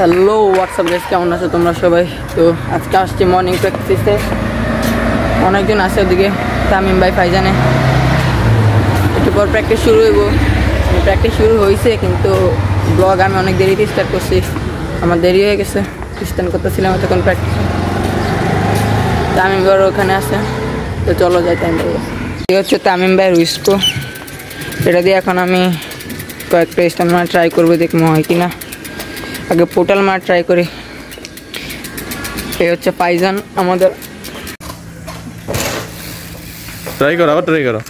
Hello WhatsApp guys, কেমন আছো তোমরা সবাই? তো আজকে আসছি মর্নিং প্র্যাকটিসে। অনেকজন আছে ওদিকে, তামিম ভাই ফাইজানে। একটু পর প্র্যাকটিস শুরু হইব। প্র্যাকটিস শুরু হয়েছে কিন্তু ব্লগ আমি অনেক দেরিতে স্টার্ট করছি, আমার দেরি হয়ে গেছে। স্ট্যান্ড করতেছিলাম তখন প্র্যাকটিসে। তামিম ভাই ওখানে আছে, তো চলো যাই তামিম ভাই। এই হচ্ছে তামিম ভাই রুইস্কো। এটা দিয়ে এখন আমি কয়েকটা স্ট্যান্ড মার ট্রাই করবো, দেখবো হয় কিনা। আগে পোর্টাল মার ট্রাই করি। এই হচ্ছে পাইজান আমাদের। ট্রাই করো, আবার ট্রাই করো।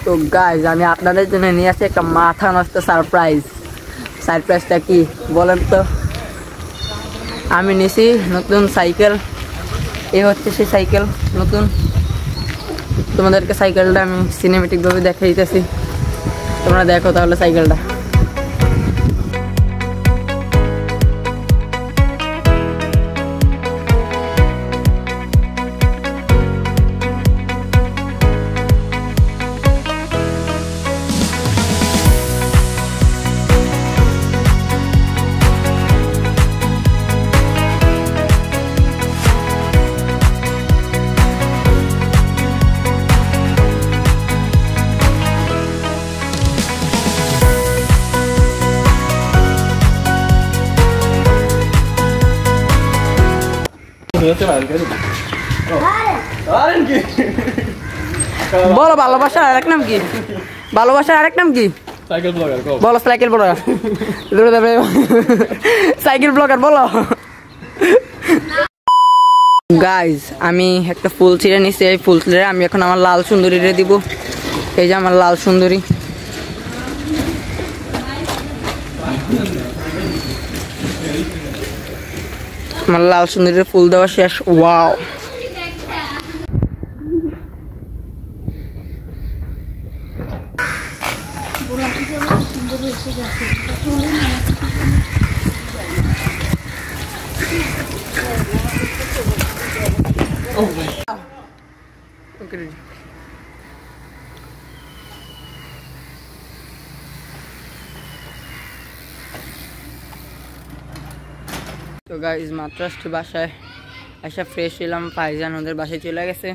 তো গাইজ, আমি আপনাদের জন্য নিয়ে আসছি একটা মাথা নষ্ট সারপ্রাইজ। সারপ্রাইজটা কি বলেন তো? আমি নিছি নতুন সাইকেল। এ হচ্ছে সেই সাইকেল নতুন। তোমাদেরকে সাইকেলটা আমি সিনেমেটিকভাবে দেখাই দিতেছি, তোমরা দেখো তাহলে সাইকেলটা। বলো ভালোবাসার আরেক নাম কি? ভালোবাসার আরেক নাম কি? Cycle blogger. বলো সাইকেল ব্লগার। সাইকেল ব্লগার বলো। গাইজ, আমি একটা ফুল ছিঁড়ে নিচ্ছি। এই ফুল ছিঁড়ে আমি এখন আমার লাল সুন্দরীরে দিব। এই যে আমার লাল সুন্দরী। আমার লাল সুন্দরীর ফুল দেওয়া শেষ। ওয়াও, তো গাইজ মাত্র আসছি বাসায়। এসে ফ্রেশ হলাম, পাইজান ওদের বাসায় চলে গেছে।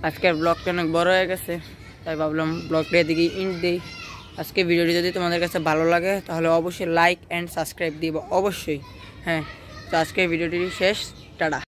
আজকের ব্লগটা অনেক বড় হয়ে গেছে, তাই ভাবলাম ব্লগটা এদিকে ইন্ড দিই। আজকে ভিডিওটি যদি তোমাদের কাছে ভালো লাগে তাহলে অবশ্যই লাইক অ্যান্ড সাবস্ক্রাইব দিব অবশ্যই। হ্যাঁ, তো আজকের ভিডিওটি শেষ। টাটা।